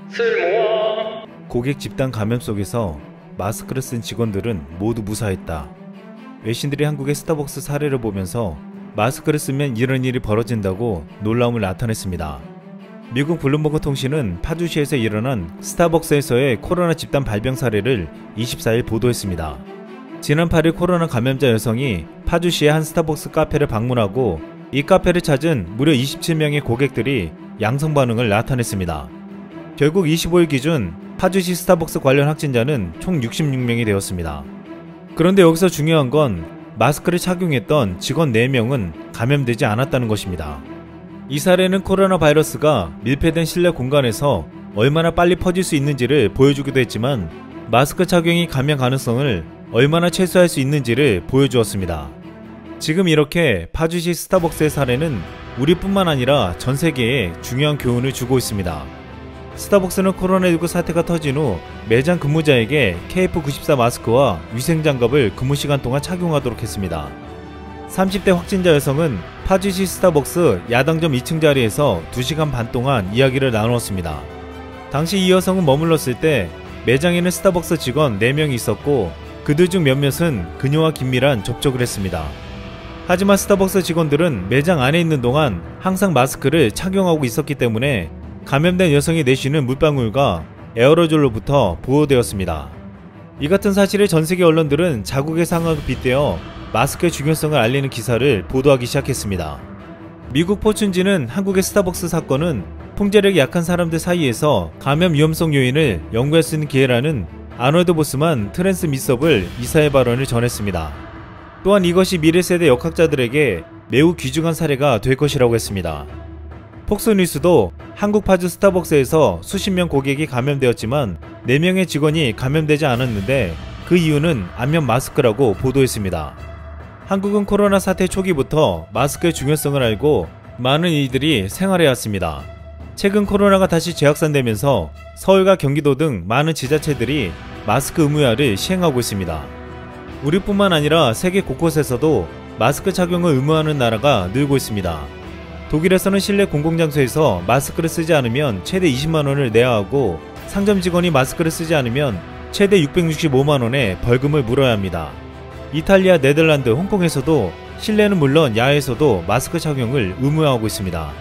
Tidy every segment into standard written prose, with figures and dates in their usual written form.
쓸모와 고객 집단 감염 속에서 마스크를 쓴 직원들은 모두 무사했다. 외신들이 한국의 스타벅스 사례를 보면서 마스크를 쓰면 이런 일이 벌어진다고 놀라움을 나타냈습니다. 미국 블룸버그 통신은 파주시에서 일어난 스타벅스에서의 코로나 집단 발병 사례를 24일 보도했습니다. 지난 8일 코로나 감염자 여성이 파주시의 한 스타벅스 카페를 방문하고 이 카페를 찾은 무려 27명의 고객들이 양성 반응을 나타냈습니다. 결국 25일 기준 파주시 스타벅스 관련 확진자는 총 66명이 되었습니다. 그런데 여기서 중요한 건 마스크를 착용했던 직원 4명은 감염되지 않았다는 것입니다. 이 사례는 코로나 바이러스가 밀폐된 실내 공간에서 얼마나 빨리 퍼질 수 있는지를 보여주기도 했지만 마스크 착용이 감염 가능성을 얼마나 최소화할 수 있는지를 보여주었습니다. 지금 이렇게 파주시 스타벅스의 사례는 우리뿐만 아니라 전 세계에 중요한 교훈을 주고 있습니다. 스타벅스는 코로나19 사태가 터진 후 매장 근무자에게 KF94 마스크와 위생장갑을 근무 시간 동안 착용하도록 했습니다. 30대 확진자 여성은 파주시 스타벅스 야당점 2층 자리에서 2시간 반 동안 이야기를 나누었습니다. 당시 이 여성은 머물렀을 때 매장에는 스타벅스 직원 4명이 있었고 그들 중 몇몇은 그녀와 긴밀한 접촉을 했습니다. 하지만 스타벅스 직원들은 매장 안에 있는 동안 항상 마스크를 착용하고 있었기 때문에 감염된 여성이 내쉬는 물방울과 에어로졸로부터 보호되었습니다. 이 같은 사실을 전세계 언론들은 자국의 상황을 빗대어 마스크의 중요성을 알리는 기사를 보도하기 시작했습니다. 미국 포춘지는 한국의 스타벅스 사건은 통제력이 약한 사람들 사이에서 감염 위험성 요인을 연구할 수 있는 기회라는 아놀드 보스만 트랜스미서블 이사의 발언을 전했습니다. 또한 이것이 미래세대 역학자들에게 매우 귀중한 사례가 될 것이라고 했습니다. 폭스뉴스도 한국 파주 스타벅스에서 수십 명 고객이 감염되었지만 4명의 직원이 감염되지 않았는데 그 이유는 안면 마스크라고 보도했습니다. 한국은 코로나 사태 초기부터 마스크의 중요성을 알고 많은 이들이 생활해왔습니다. 최근 코로나가 다시 재확산되면서 서울과 경기도 등 많은 지자체들이 마스크 의무화를 시행하고 있습니다. 우리뿐만 아니라 세계 곳곳에서도 마스크 착용을 의무화하는 나라가 늘고 있습니다. 독일에서는 실내 공공장소에서 마스크를 쓰지 않으면 최대 20만원을 내야 하고 상점 직원이 마스크를 쓰지 않으면 최대 665만원의 벌금을 물어야 합니다. 이탈리아, 네덜란드, 홍콩에서도 실내는 물론 야외에서도 마스크 착용을 의무화하고 있습니다.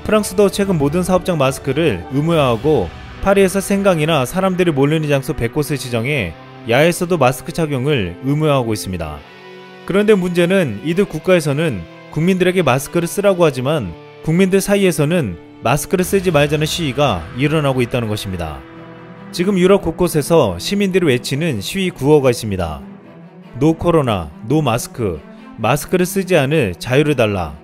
프랑스도 최근 모든 사업장 마스크를 의무화하고 파리에서 생강이나 사람들이 몰리는 장소 100곳을 지정해 야외에서도 마스크 착용을 의무화하고 있습니다. 그런데 문제는 이들 국가에서는 국민들에게 마스크를 쓰라고 하지만 국민들 사이에서는 마스크를 쓰지 말자는 시위가 일어나고 있다는 것입니다. 지금 유럽 곳곳에서 시민들이 외치는 시위 구호가 있습니다. 노 코로나, 노 마스크, 마스크를 쓰지 않을 자유를 달라.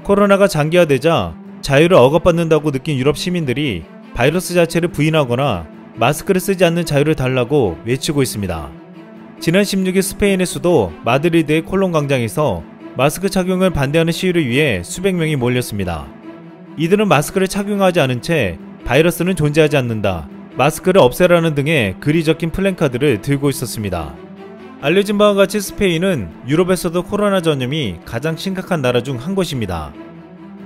코로나가 장기화되자 자유를 억압받는다고 느낀 유럽 시민들이 바이러스 자체를 부인하거나 마스크를 쓰지 않는 자유를 달라고 외치고 있습니다. 지난 16일 스페인의 수도 마드리드의 콜론 광장에서 마스크 착용을 반대하는 시위를 위해 수백 명이 몰렸습니다. 이들은 마스크를 착용하지 않은 채 바이러스는 존재하지 않는다, 마스크를 없애라는 등의 글이 적힌 플랜카드를 들고 있었습니다. 알려진 바와 같이 스페인은 유럽에서도 코로나 전염이 가장 심각한 나라 중 한 곳입니다.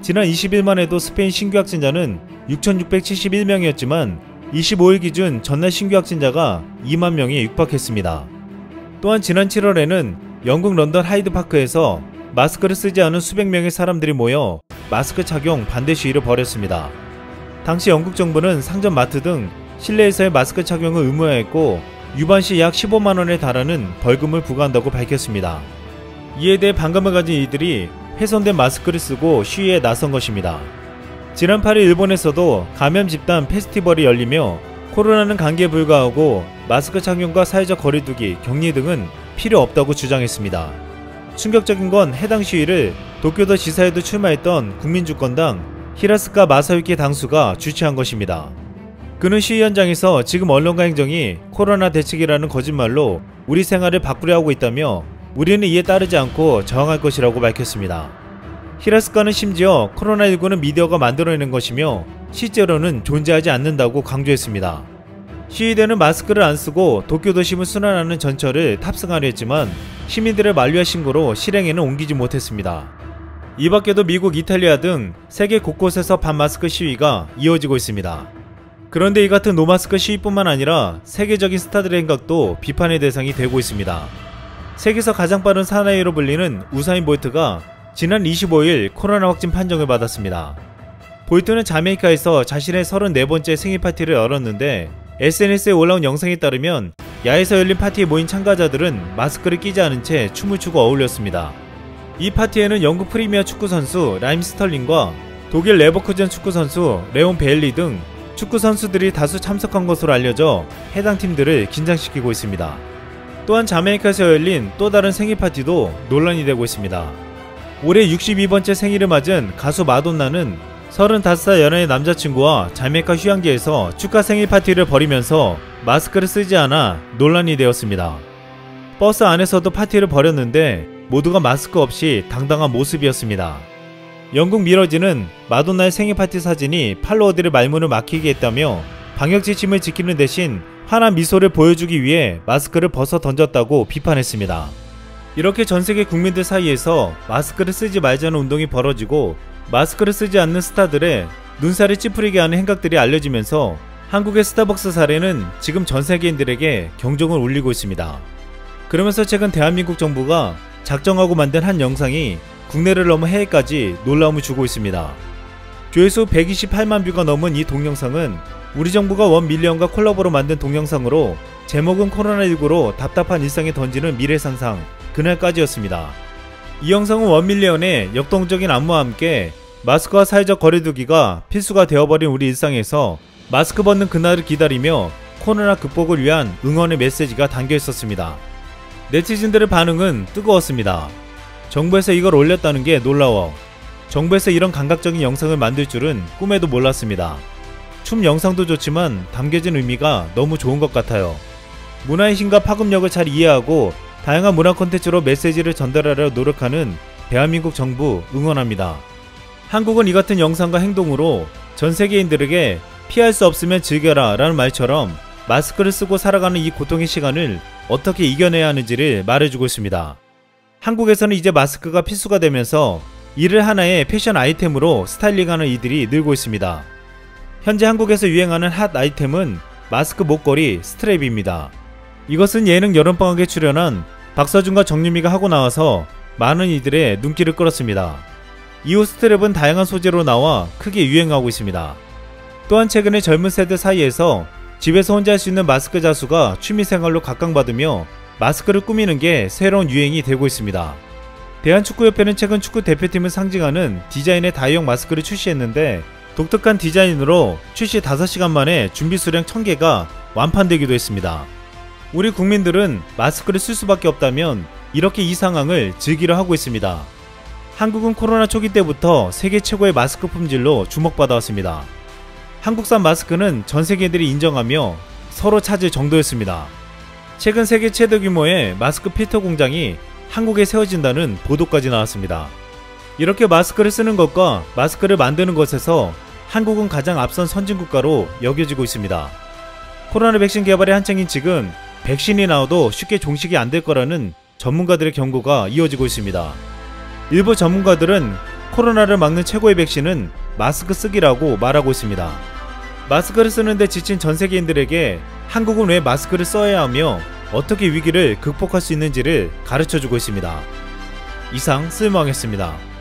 지난 20일만 해도 스페인 신규 확진자는 6,671명이었지만 25일 기준 전날 신규 확진자가 2만 명에 육박했습니다. 또한 지난 7월에는 영국 런던 하이드파크에서 마스크를 쓰지 않은 수백 명의 사람들이 모여 마스크 착용 반대 시위를 벌였습니다. 당시 영국 정부는 상점, 마트 등 실내에서의 마스크 착용을 의무화했고 위반 시 약 15만원에 달하는 벌금을 부과한다고 밝혔습니다. 이에 대해 반감을 가진 이들이 훼손된 마스크를 쓰고 시위에 나선 것입니다. 지난 8일 일본에서도 감염 집단 페스티벌이 열리며 코로나는 감기에 불과하고 마스크 착용과 사회적 거리두기, 격리 등은 필요 없다고 주장했습니다. 충격적인 건 해당 시위를 도쿄도 지사에도 출마했던 국민주권당 히라스카 마사유키 당수가 주최한 것입니다. 그는 시위 현장에서 지금 언론과 행정이 코로나 대책이라는 거짓말로 우리 생활을 바꾸려 하고 있다며 우리는 이에 따르지 않고 저항할 것이라고 밝혔습니다. 히라스카는 심지어 코로나19는 미디어가 만들어내는 것이며 실제로는 존재하지 않는다고 강조했습니다. 시위대는 마스크를 안 쓰고 도쿄도심을 순환하는 전철을 탑승하려 했지만 시민들의 만류와 신고로 실행에는 옮기지 못했습니다. 이 밖에도 미국, 이탈리아 등 세계 곳곳에서 반마스크 시위가 이어지고 있습니다. 그런데 이 같은 노마스크 시위뿐만 아니라 세계적인 스타들의 행각도 비판의 대상이 되고 있습니다. 세계에서 가장 빠른 사나이로 불리는 우사인 볼트가 지난 25일 코로나 확진 판정을 받았습니다. 볼트는 자메이카에서 자신의 34번째 생일 파티를 열었는데 SNS에 올라온 영상에 따르면 야외에서 열린 파티에 모인 참가자들은 마스크를 끼지 않은 채 춤을 추고 어울렸습니다. 이 파티에는 영국 프리미어 축구 선수 라임 스털링과 독일 레버쿠젠 축구 선수 레온 베일리 등 축구 선수들이 다수 참석한 것으로 알려져 해당 팀들을 긴장시키고 있습니다. 또한 자메이카에서 열린 또 다른 생일 파티도 논란이 되고 있습니다. 올해 62번째 생일을 맞은 가수 마돈나는 35살 연하의 남자친구와 자메이카 휴양지에서 축하 생일 파티를 벌이면서 마스크를 쓰지 않아 논란이 되었습니다. 버스 안에서도 파티를 벌였는데 모두가 마스크 없이 당당한 모습이었습니다. 영국 미러지는 마돈나의 생일 파티 사진이 팔로워들의 말문을 막히게 했다며 방역 지침을 지키는 대신 환한 미소를 보여주기 위해 마스크를 벗어 던졌다고 비판했습니다. 이렇게 전세계 국민들 사이에서 마스크를 쓰지 말자는 운동이 벌어지고 마스크를 쓰지 않는 스타들의 눈살을 찌푸리게 하는 행각들이 알려지면서 한국의 스타벅스 사례는 지금 전세계인들에게 경종을 울리고 있습니다. 그러면서 최근 대한민국 정부가 작정하고 만든 한 영상이 국내를 넘어 해외까지 놀라움을 주고 있습니다. 조회수 128만 뷰가 넘은 이 동영상은 우리 정부가 1밀리언과 콜라보로 만든 동영상으로 제목은 코로나19로 답답한 일상에 던지는 미래상상 그날까지였습니다. 이 영상은 1밀리언의 역동적인 안무와 함께 마스크와 사회적 거리두기가 필수가 되어버린 우리 일상에서 마스크 벗는 그날을 기다리며 코로나 극복을 위한 응원의 메시지가 담겨 있었습니다. 네티즌들의 반응은 뜨거웠습니다. 정부에서 이걸 올렸다는 게 놀라워. 정부에서 이런 감각적인 영상을 만들 줄은 꿈에도 몰랐습니다. 춤 영상도 좋지만 담겨진 의미가 너무 좋은 것 같아요. 문화의 힘과 파급력을 잘 이해하고 다양한 문화 콘텐츠로 메시지를 전달하려 노력하는 대한민국 정부 응원합니다. 한국은 이 같은 영상과 행동으로 전 세계인들에게 피할 수 없으면 즐겨라 라는 말처럼 마스크를 쓰고 살아가는 이 고통의 시간을 어떻게 이겨내야 하는지를 말해주고 있습니다. 한국에서는 이제 마스크가 필수가 되면서 이를 하나의 패션 아이템으로 스타일링하는 이들이 늘고 있습니다. 현재 한국에서 유행하는 핫 아이템은 마스크 목걸이 스트랩입니다. 이것은 예능 여름방학에 출연한 박서준과 정유미가 하고 나와서 많은 이들의 눈길을 끌었습니다. 이후 스트랩은 다양한 소재로 나와 크게 유행하고 있습니다. 또한 최근에 젊은 세대 사이에서 집에서 혼자 할 수 있는 마스크 자수가 취미생활로 각광받으며 마스크를 꾸미는 게 새로운 유행이 되고 있습니다. 대한축구협회는 최근 축구 대표팀을 상징하는 디자인의 다이형 마스크를 출시했는데 독특한 디자인으로 출시 5시간 만에 준비 수량 1000개가 완판되기도 했습니다. 우리 국민들은 마스크를 쓸 수밖에 없다면 이렇게 이 상황을 즐기려 하고 있습니다. 한국은 코로나 초기 때부터 세계 최고의 마스크 품질로 주목받아왔습니다. 한국산 마스크는 전 세계인들이 인정하며 서로 찾을 정도였습니다. 최근 세계 최대 규모의 마스크 필터 공장이 한국에 세워진다는 보도까지 나왔습니다. 이렇게 마스크를 쓰는 것과 마스크를 만드는 것에서 한국은 가장 앞선 선진국가로 여겨지고 있습니다. 코로나 백신 개발이 한창인 지금 백신이 나와도 쉽게 종식이 안 될 거라는 전문가들의 경고가 이어지고 있습니다. 일부 전문가들은 코로나를 막는 최고의 백신은 마스크 쓰기라고 말하고 있습니다. 마스크를 쓰는데 지친 전 세계인들에게 한국은 왜 마스크를 써야 하며 어떻게 위기를 극복할 수 있는지를 가르쳐주고 있습니다. 이상 쓸모왕이었습니다.